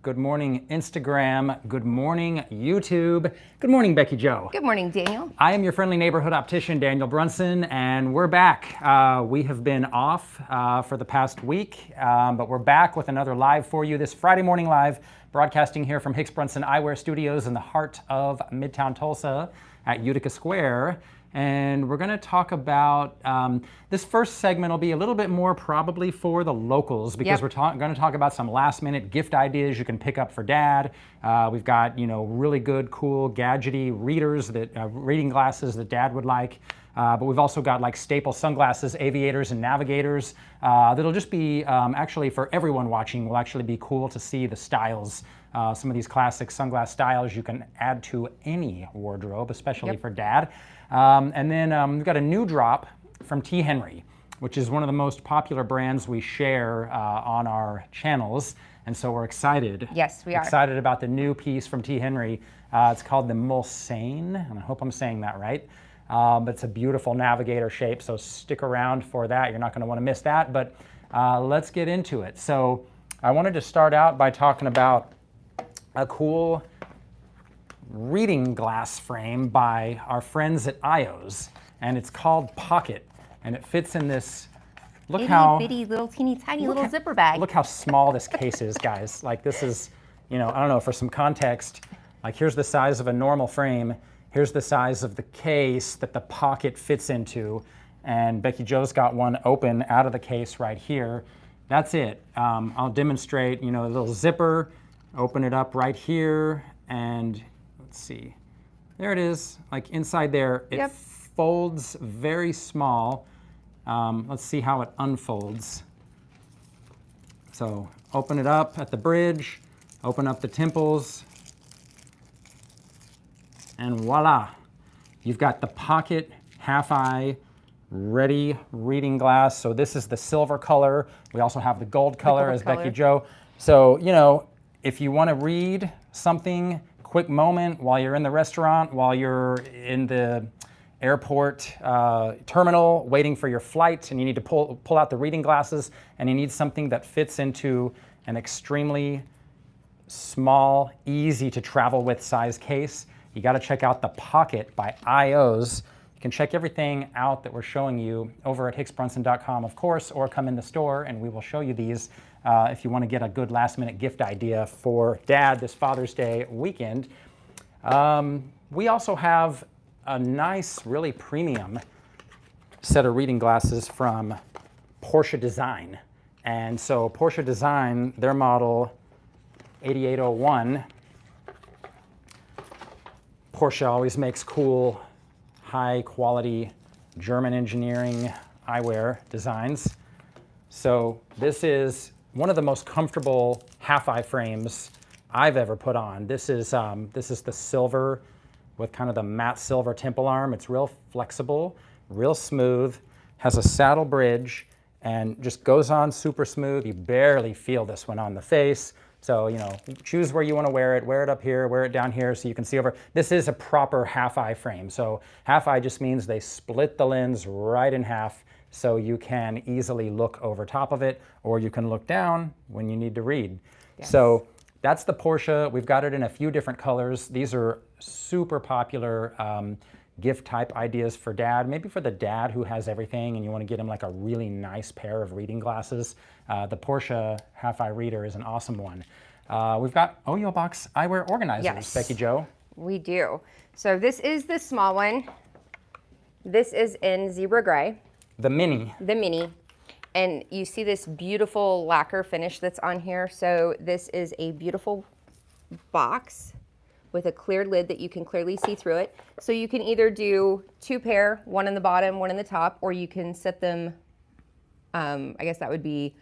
Good morning, Instagram. Good morning, YouTube. Good morning, Becky Jo. Good morning, Daniel. I am your friendly neighborhood optician, Daniel Brunson, and we're back. We have been off for the past week, but we're back with another live for you this Friday morning live, broadcasting here from Hicks Brunson Eyewear Studios in the heart of Midtown Tulsa at Utica Square. And we're going to talk about, this first segment will be a little bit more probably for the locals because we're going to talk about some last minute gift ideas you can pick up for dad. We've got, really good, cool, gadgety readers, reading glasses that dad would like. But we've also got like staple sunglasses, aviators and navigators. That'll just be, actually for everyone watching, will actually be cool to see the styles. Some of these classic sunglass styles you can add to any wardrobe, especially for dad. And then we've got a new drop from T. Henri, which is one of the most popular brands we share on our channels. And so we're excited. Yes, we are. Excited about the new piece from T. Henri. It's called the Mulsane, and I hope I'm saying that right. But it's a beautiful navigator shape, so stick around for that. You're not going to want to miss that, but let's get into it. So I wanted to start out by talking about a cool reading glass frame by our friends at eyeOs, and it's called Pocket, and it fits in this, look how bitty little teeny tiny little zipper bag. Look how small this case is, guys. Like this is, I don't know, for some context, like here's the size of a normal frame, here's the size of the case that the Pocket fits into, and Becky Jo's got one open out of the case right here. That's it. I'll demonstrate, a little zipper, open it up right here, and let's see. There it is, like inside there. It folds very small. Let's see how it unfolds. So open it up at the bridge, open up the temples, and voila. You've got the Pocket half-eye ready reading glass. So this is the silver color. We also have the gold color as Becky Jo. So, if you want to read something, quick moment while you're in the restaurant, while you're in the airport terminal waiting for your flight, and you need to pull out the reading glasses, and you need something that fits into an extremely small, easy to travel with size case, you got to check out the Pocket by eyeOs. You can check everything out that we're showing you over at hicksbrunson.com, of course, or come in the store and we will show you these if you want to get a good last minute gift idea for dad this Father's Day weekend. We also have a nice, really premium set of reading glasses from Porsche Design. And so Porsche Design, their model 8801, Porsche always makes cool, high quality German engineering eyewear designs. So this is one of the most comfortable half-eye frames I've ever put on. This is the silver with kind of the matte silver temple arm. It's real flexible, real smooth, has a saddle bridge, and just goes on super smooth. You barely feel this one on the face. So, choose where you want to wear it up here, wear it down here so you can see over. This is a proper half-eye frame. So half-eye just means they split the lens right in half so you can easily look over top of it, or you can look down when you need to read. Yes. So that's the Porsche. We've got it in a few different colors. These are super popular gift type ideas for dad, maybe for the dad who has everything and you want to get him like a really nice pair of reading glasses. The Porsche half-eye reader is an awesome one. We've got OyoBox eyewear organizers, Becky Jo. We do. So this is the small one. This is in zebra gray. The mini. The mini. And you see this beautiful lacquer finish that's on here. So this is a beautiful box with a clear lid that you can clearly see through it. So you can either do two pair, one in the bottom, one in the top, or you can set them, I guess that would be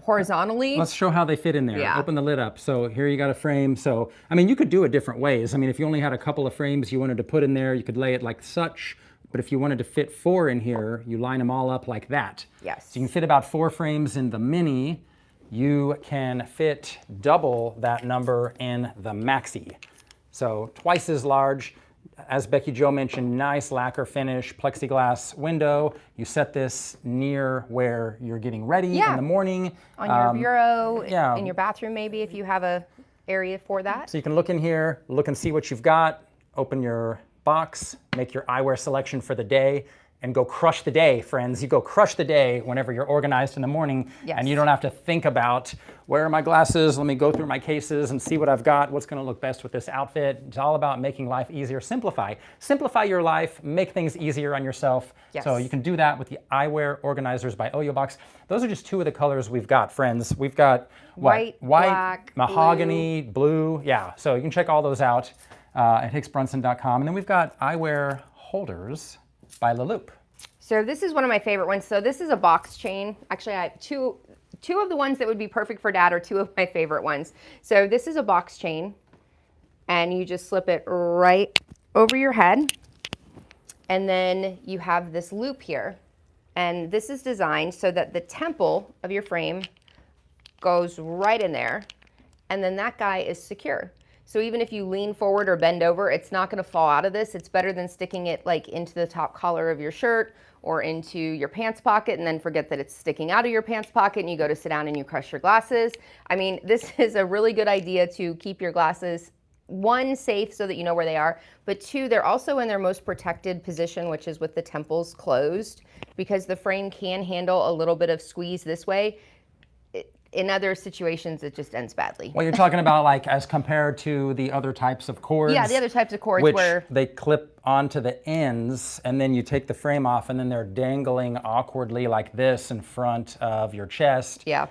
horizontally. Let's show how they fit in there. Yeah. Open the lid up. So here you got a frame. So, you could do it different ways. If you only had a couple of frames you wanted to put in there, you could lay it like such. But if you wanted to fit 4 in here, you line them all up like that. Yes. So you can fit about 4 frames in the mini. You can fit double that number in the maxi. So twice as large. as Becky Jo mentioned, nice lacquer finish, plexiglass window. You set this near where you're getting ready in the morning. On your bureau, yeah. in your bathroom maybe, if you have a area for that. So you can look in here, look and see what you've got, open your box, make your eyewear selection for the day, and go crush the day, friends. You go crush the day whenever you're organized in the morning, and you don't have to think about, where are my glasses? Let me go through my cases and see what I've got, what's gonna look best with this outfit. It's all about making life easier. Simplify. Simplify your life, make things easier on yourself. So you can do that with the Eyewear Organizers by OyoBox. Those are just two of the colors we've got, friends. We've got white, black, mahogany, blue. Yeah, so you can check all those out at hicksbrunson.com. And then we've got eyewear holders by LaLopp. So this is one of my favorite ones. So this is a box chain. Actually, I have two of the ones that would be perfect for dad are two of my favorite ones. So this is a box chain, and you just slip it right over your head. And then you have this loop here. And this is designed so that the temple of your frame goes right in there. And then that guy is secure. So even if you lean forward or bend over, it's not gonna fall out of this. It's better than sticking it like into the top collar of your shirt or into your pants pocket and then forget that it's sticking out of your pants pocket and you go to sit down and you crush your glasses. I mean, this is a really good idea to keep your glasses, one, safe so that you know where they are, but two, they're also in their most protected position, which is with the temples closed, because the frame can handle a little bit of squeeze this way. In other situations, it just ends badly. Well, you're talking about like as compared to the other types of cords. Yeah, the other types of cords which where they clip onto the ends, and then you take the frame off, and then they're dangling awkwardly like this in front of your chest. Yeah.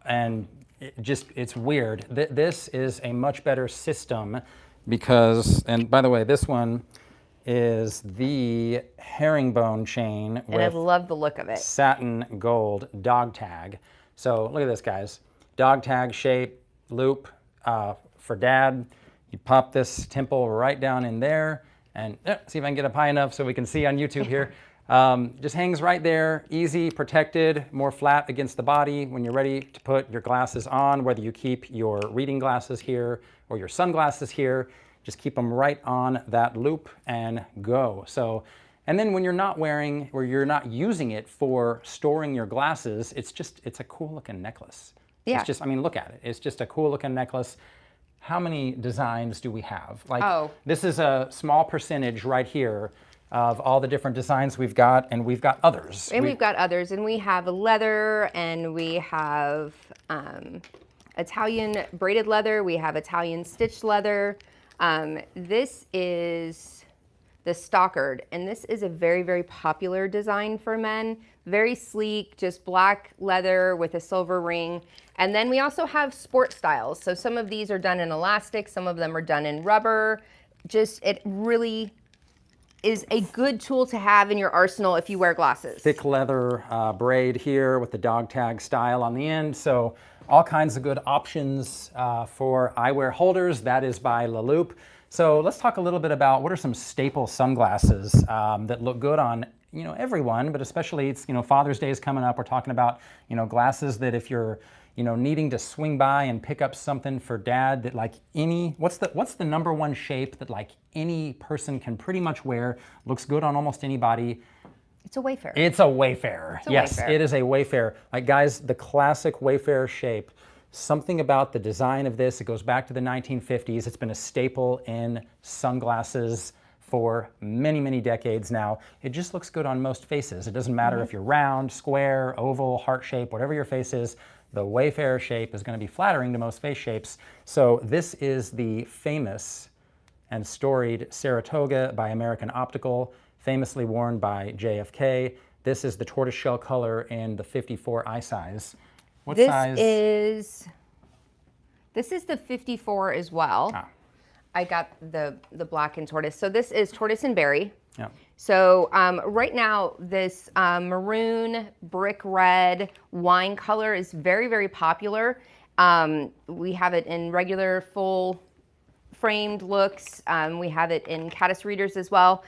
And it's weird. This is a much better system because, and by the way, this one is the herringbone chain and I with love the look of it. satin gold dog tag. So look at this, guys. Dog tag shape, loop for dad. You pop this temple right down in there, and see if I can get up high enough so we can see on YouTube here. Just hangs right there, easy, protected, more flat against the body when you're ready to put your glasses on, whether you keep your reading glasses here or your sunglasses here, just keep them right on that loop and go. So, and then when you're not wearing or you're not using it for storing your glasses, it's a cool looking necklace. Yeah. It's just, I mean, look at it. It's just a cool looking necklace. How many designs do we have? Like, this is a small percentage right here of all the different designs we've got, and we've got others. And we've got others, and we have leather, and we have Italian braided leather, we have Italian stitched leather. This is the stockered, and this is a very, very popular design for men. Very sleek, just black leather with a silver ring. And then we also have sport styles. So some of these are done in elastic, some of them are done in rubber. Just, it really is a good tool to have in your arsenal if you wear glasses. Thick leather braid here with the dog tag style on the end. So all kinds of good options for eyewear holders. That is by LaLopp. So let's talk a little bit about what are some staple sunglasses that look good on everyone, but especially it's Father's Day is coming up. We're talking about glasses that if you're needing to swing by and pick up something for dad that like what's the number one shape that like any person can pretty much wear, looks good on almost anybody. It's a Wayfarer. It's a Wayfarer. Yes, Wayfarer. It is a Wayfarer. Like guys, the classic Wayfarer shape. Something about the design of this, it goes back to the 1950s. It's been a staple in sunglasses for many, many decades now. It just looks good on most faces. It doesn't matter if you're round, square, oval, heart shape, whatever your face is, the Wayfarer shape is gonna be flattering to most face shapes. So this is the famous and storied Saratoga by American Optical, famously worn by JFK. This is the tortoiseshell color in the 54 eye size. What size? This is the 54 as well. I got the black and tortoise. So this is tortoise and berry. Yeah. So right now this maroon, brick red, wine color is very, very popular. We have it in regular full framed looks. We have it in caddis readers as well.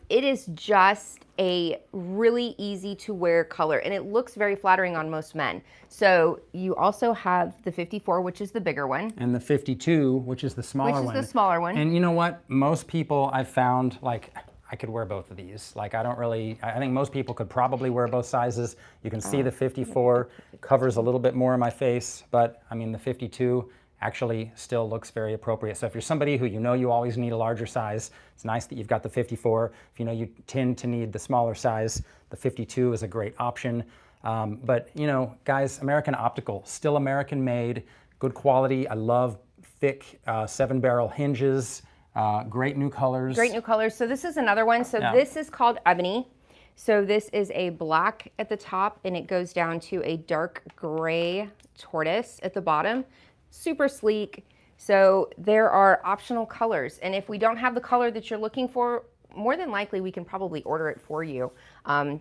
It is just a really easy to wear color, and it looks very flattering on most men. So you also have the 54, which is the bigger one. And the 52, which is the smaller one. Which is the smaller one. And you know what? Most people I've found, like, I could wear both of these. Like, I think most people could probably wear both sizes. You can see the 54 covers a little bit more of my face, but I mean, the 52 actually still looks very appropriate. So if you're somebody who you know you always need a larger size, it's nice that you've got the 54. If you know you tend to need the smaller size, the 52 is a great option. But you know, guys, American Optical, still American made, good quality. I love thick 7-barrel hinges, great new colors. Great new colors. So this is another one. So this is called Ebony. So this is a black at the top, and it goes down to a dark gray tortoise at the bottom. Super sleek. So there are optional colors, and if we don't have the color that you're looking for, more than likely we can probably order it for you. But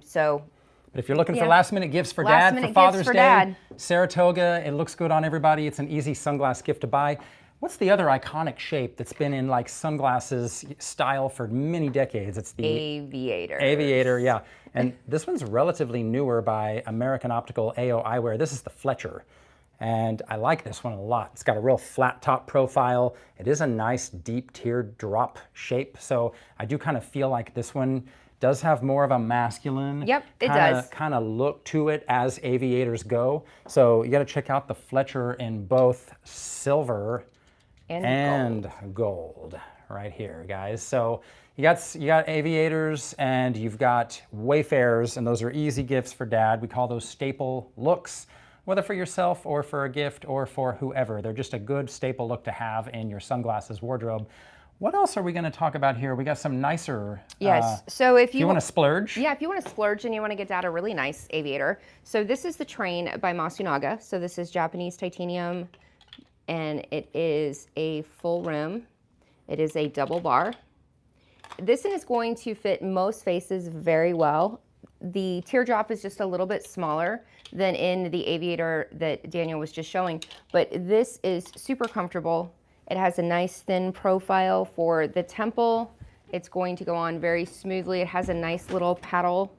if you're looking for last minute gifts for Dad, for Father's Day, Saratoga, it looks good on everybody. It's an easy sunglass gift to buy. What's the other iconic shape that's been in like sunglasses style for many decades? It's the Aviator. Aviator, yeah. And this one's relatively newer by American Optical Eyewear. This is the Fletcher. And I like this one a lot. It's got a real flat top profile. It is a nice deep tear drop shape. So I do kind of feel like this one does have more of a masculine kind of look to it as aviators go. So you got to check out the Fletcher in both silver and gold right here, guys. So you got aviators and you've got Wayfarers, and those are easy gifts for Dad. We call those staple looks, whether for yourself or for a gift or for whoever. They're just a good staple look to have in your sunglasses wardrobe. What else are we going to talk about here? We got some nicer. Yes. So if you want to splurge. Yeah, if you want to splurge and you want to get Dad a really nice aviator. So this is the Train by Masunaga. So this is Japanese titanium, and it is a full rim. It is a double bar. This is going to fit most faces very well. The teardrop is just a little bit smaller than in the aviator that Daniel was just showing, but this is super comfortable. It has a nice thin profile for the temple. It's going to go on very smoothly. It has a nice little paddle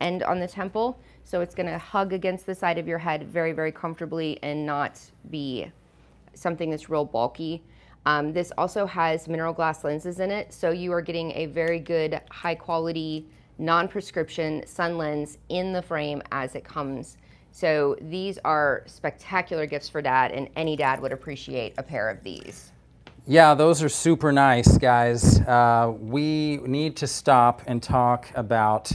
end on the temple, so it's going to hug against the side of your head very, very comfortably and not be something that's real bulky. This also has mineral glass lenses in it, so you are getting a very good, high quality, non-prescription sun lens in the frame as it comes. So these are spectacular gifts for Dad, and any dad would appreciate a pair of these. Yeah, those are super nice, guys. We need to stop and talk about,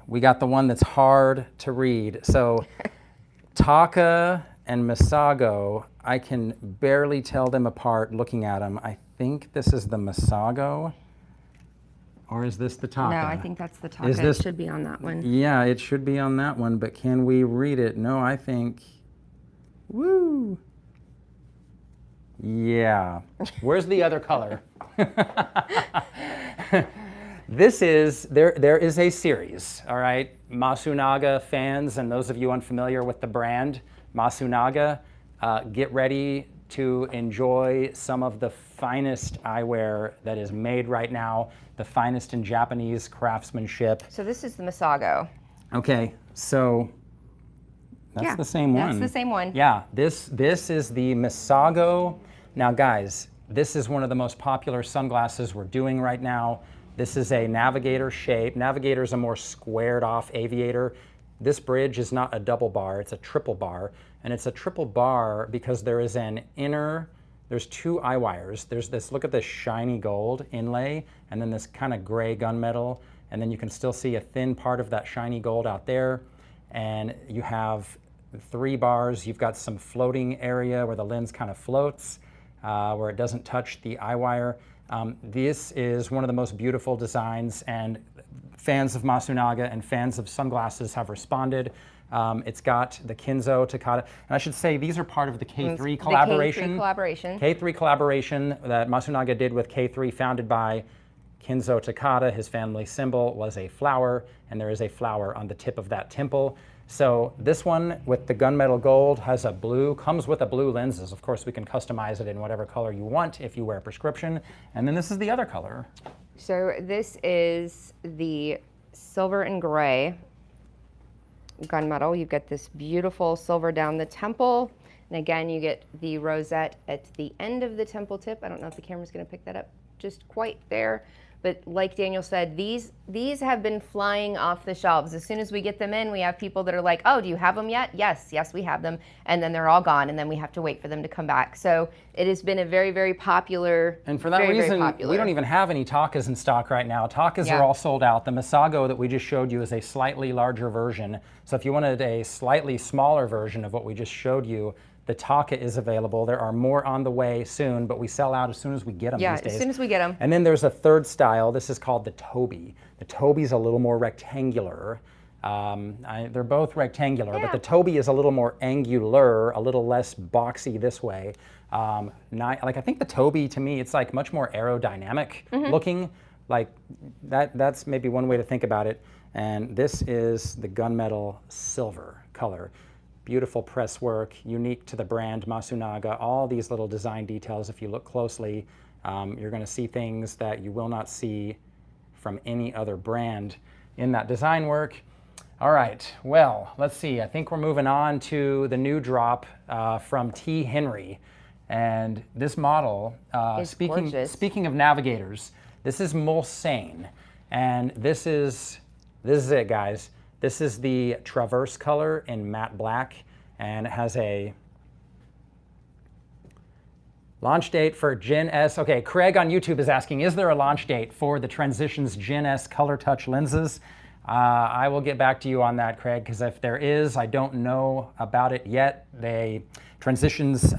we got the one that's hard to read. So Taka and Masago, I can barely tell them apart looking at them. I think this is the Masago. Or is this the Taka? No, I think that's the Taka. It should be on that one. Yeah, it should be on that one, but can we read it? No, I think, woo. Yeah. Where's the other color? There is a series, all right? Masunaga fans and those of you unfamiliar with the brand, Masunaga, get ready to enjoy some of the finest eyewear that is made right now, the finest in Japanese craftsmanship. So this is the Masago. Okay, so that's the same one. That's the same one. Yeah, this is the Masago. Now guys, this is one of the most popular sunglasses we're doing right now. This is a navigator shape. Navigator is a more squared off aviator. This bridge is not a double bar, it's a triple bar. And it's a triple bar because there is there's two eye wires. There's this, look at this shiny gold inlay, and then this kind of gray gunmetal, and then you can still see a thin part of that shiny gold out there. And you have 3 bars. You've got some floating area where the lens kind of floats, where it doesn't touch the eye wire. This is one of the most beautiful designs, and fans of Masunaga and fans of sunglasses have responded. It's got the Kinzo Takata, and I should say these are part of the K3 collaboration. The K3 collaboration. K3 collaboration that Masunaga did with K3, founded by Kinzo Takata. His family symbol was a flower, and there is a flower on the tip of that temple. So this one with the gunmetal gold has a blue, comes with a blue lenses. Of course, we can customize it in whatever color you want if you wear prescription. And then this is the other color. So this is the silver and gray gunmetal. You've got this beautiful silver down the temple. And again, you get the rosette at the end of the temple tip. I don't know if the camera's gonna pick that up just quite there. But like Daniel said, these have been flying off the shelves. As soon as we get them in, we have people that are like, oh, do you have them yet? Yes, we have them. And then they're all gone, and then we have to wait for them to come back. So it has been a very, very popular. And for that reason, we don't even have any Takas in stock right now. Takas are all sold out. The Masago that we just showed you is a slightly larger version. So if you wanted a slightly smaller version of what we just showed you, the Taka is available. There are more on the way soon, but we sell out as soon as we get them these days. Yeah, as soon as we get them. And then there's a third style. This is called the Toby. The Toby's a little more rectangular. They're both rectangular, but the Toby is a little more angular, a little less boxy this way. Like I think the Toby, to me, it's like much more aerodynamic looking. Like that's maybe one way to think about it. And this is the gunmetal silver color. Beautiful press work, unique to the brand Masunaga. All these little design details, if you look closely, you're going to see things that you will not see from any other brand in that design work. All right, well, let's see. I think we're moving on to the new drop from T. Henri. And this model, speaking of navigators, this is Mulsane. And this is it, guys. This is the Travers color in matte black, and it has a launch date for Gen S. Okay, Craig on YouTube is asking, is there a launch date for the Transitions Gen S Color Touch lenses? I will get back to you on that, Craig, because if there is, I don't know about it yet. Transitions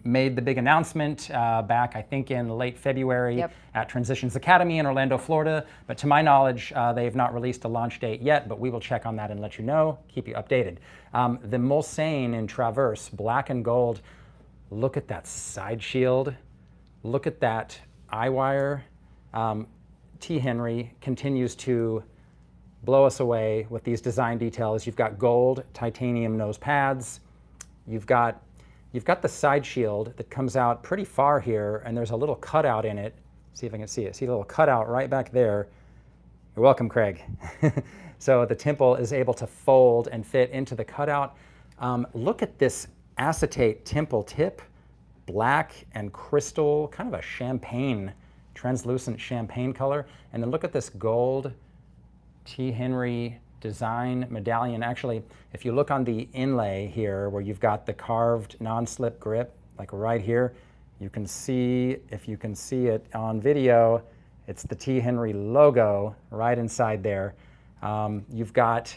made the big announcement back, I think, in late February at Transitions Academy in Orlando, Florida. But to my knowledge, they've not released a launch date yet, but we will check on that and let you know, keep you updated. The Mulsane in Travers, black and gold. Look at that side shield. Look at that Eyewear. T. Henri continues to blow us away with these design details. You've got gold titanium nose pads. You've got the side shield that comes out pretty far here, and there's a little cutout in it. See if I can see it. See a little cutout right back there. You're welcome, Craig. So the temple is able to fold and fit into the cutout. Look at this acetate temple tip, black and crystal, kind of a champagne, translucent champagne color. And then look at this gold T. Henri design medallion. Actually, if you look on the inlay here where you've got the carved non-slip grip, like right here, you can see, if you can see it on video, it's the T. Henri logo right inside there. You've got,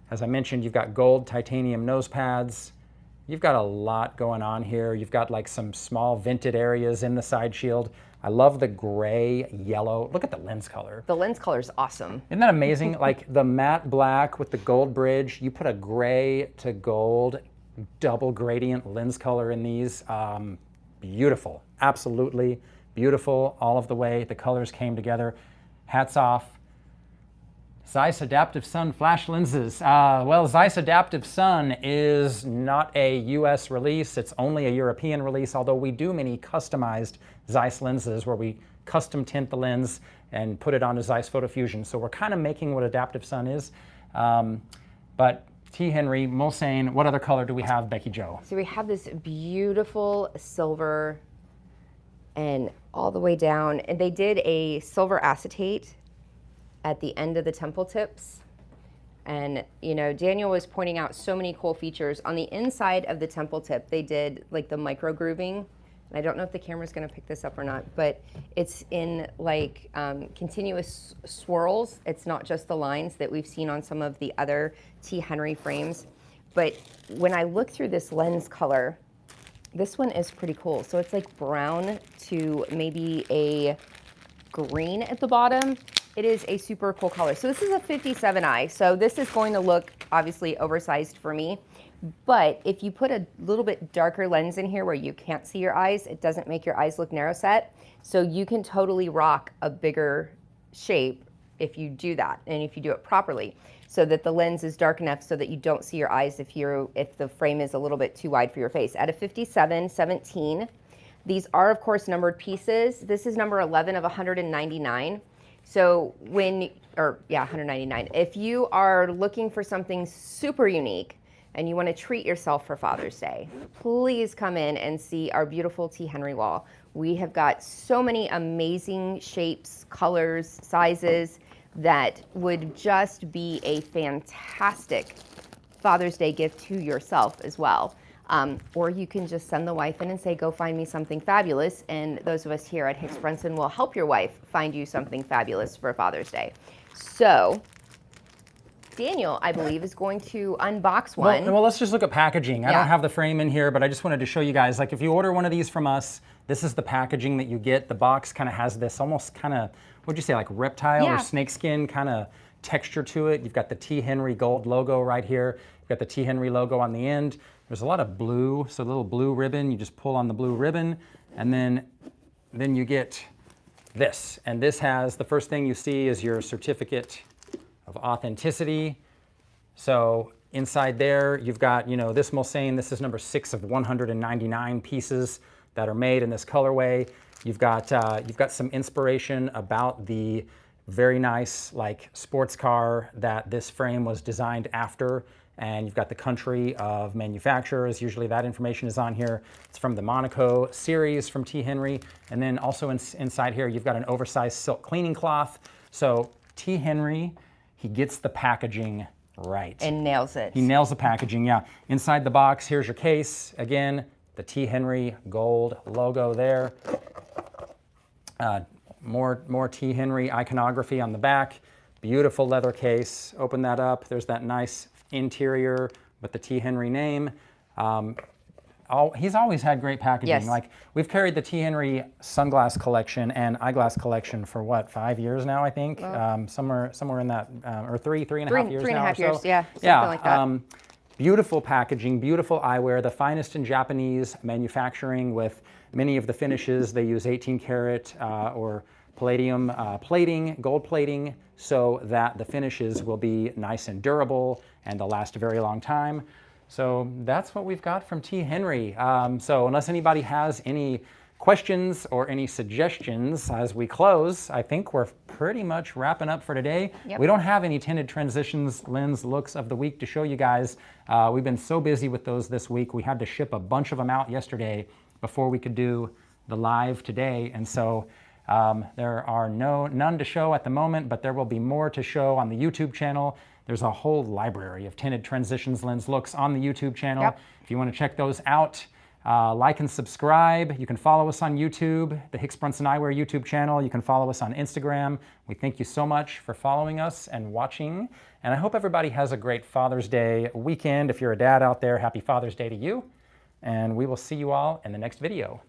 as I mentioned, you've got gold titanium nose pads. You've got a lot going on here. You've got like some small vented areas in the side shield. I love the gray, yellow. Look at the lens color. The lens color is awesome. Isn't that amazing? Like the matte black with the gold bridge, you put a gray to gold double gradient lens color in these. Beautiful, absolutely beautiful all of the way. The colors came together. Hats off. Zeiss Adaptive Sun flash lenses. Well, Zeiss Adaptive Sun is not a US release. It's only a European release, although we do many customized Zeiss lenses where we custom tint the lens and put it onto Zeiss Photo Fusion. So we're kind of making what Adaptive Sun is. But T. Henri, Mulsane, what other color do we have, Becky Jo? So we have this beautiful silver and all the way down. And they did a silver acetate at the end of the temple tips. And, you know, Daniel was pointing out so many cool features. On the inside of the temple tip, they did like the micro grooving. And I don't know if the camera's gonna pick this up or not, but it's in like continuous swirls. It's not just the lines that we've seen on some of the other T. Henri frames. But when I look through this lens color, this one is pretty cool. So it's like brown to maybe a green at the bottom. It is a super cool color. So this is a 57i. So this is going to look obviously oversized for me. But if you put a little bit darker lens in here where you can't see your eyes, it doesn't make your eyes look narrow set. So you can totally rock a bigger shape if you do that and if you do it properly. so that the lens is dark enough so that you don't see your eyes if the frame is a little bit too wide for your face. At a 57-17, these are of course numbered pieces. This is number 11 of 199. So 199. If you are looking for something super unique and you want to treat yourself for Father's Day, please come in and see our beautiful T. Henri wall. We have got so many amazing shapes, colors, sizes that would just be a fantastic Father's Day gift to yourself as well. Or you can just send the wife in and say, go find me something fabulous. And those of us here at Hicks Brunson will help your wife find you something fabulous for Father's Day. So Daniel, I believe, is going to unbox one. Well, let's just look at packaging. I don't have the frame in here, but I just wanted to show you guys, like if you order one of these from us, this is the packaging that you get. The box kind of has this almost kind of, what'd you say, like reptile or snakeskin kind of texture to it. You've got the T. Henri gold logo right here. You've got the T. Henri logo on the end. There's a lot of blue, so a little blue ribbon. You just pull on the blue ribbon, and then you get this. And this has, the first thing you see is your certificate of authenticity. So inside there, you've got, you know, this Mulsane. This is number 6 of 199 pieces that are made in this colorway. You've got some inspiration about the very nice, like, sports car that this frame was designed after. And you've got the country of manufacturers. Usually that information is on here. It's from the Monaco series from T. Henri. And then also inside here, you've got an oversized silk cleaning cloth. So T. Henri, he gets the packaging right. And nails it. He nails the packaging, yeah. Inside the box, here's your case. Again, the T. Henri gold logo there. More T. Henri iconography on the back. Beautiful leather case. Open that up. There's that nice interior with the T. Henri name. He's always had great packaging. Yes. Like, we've carried the T. Henri sunglass collection and eyeglass collection for what, 5 years now, I think? Somewhere in that, or three and a half years now. 3.5 years, so. yeah, something like that. Beautiful packaging, beautiful eyewear, the finest in Japanese manufacturing with many of the finishes. They use 18 karat or palladium plating, gold plating, so that the finishes will be nice and durable and they'll last a very long time. So that's what we've got from T. Henri. So unless anybody has any questions or any suggestions as we close, I think we're pretty much wrapping up for today. Yep. We don't have any tinted transitions lens looks of the week to show you guys. We've been so busy with those this week. We had to ship a bunch of them out yesterday before we could do the live today. And so there are none to show at the moment, but there will be more to show on the YouTube channel. There's a whole library of tinted transitions lens looks on the YouTube channel. Yep. If you want to check those out, like and subscribe. You can follow us on YouTube, the Hicks Brunson Eyewear YouTube channel. You can follow us on Instagram. We thank you so much for following us and watching. And I hope everybody has a great Father's Day weekend. If you're a dad out there, happy Father's Day to you. And we will see you all in the next video.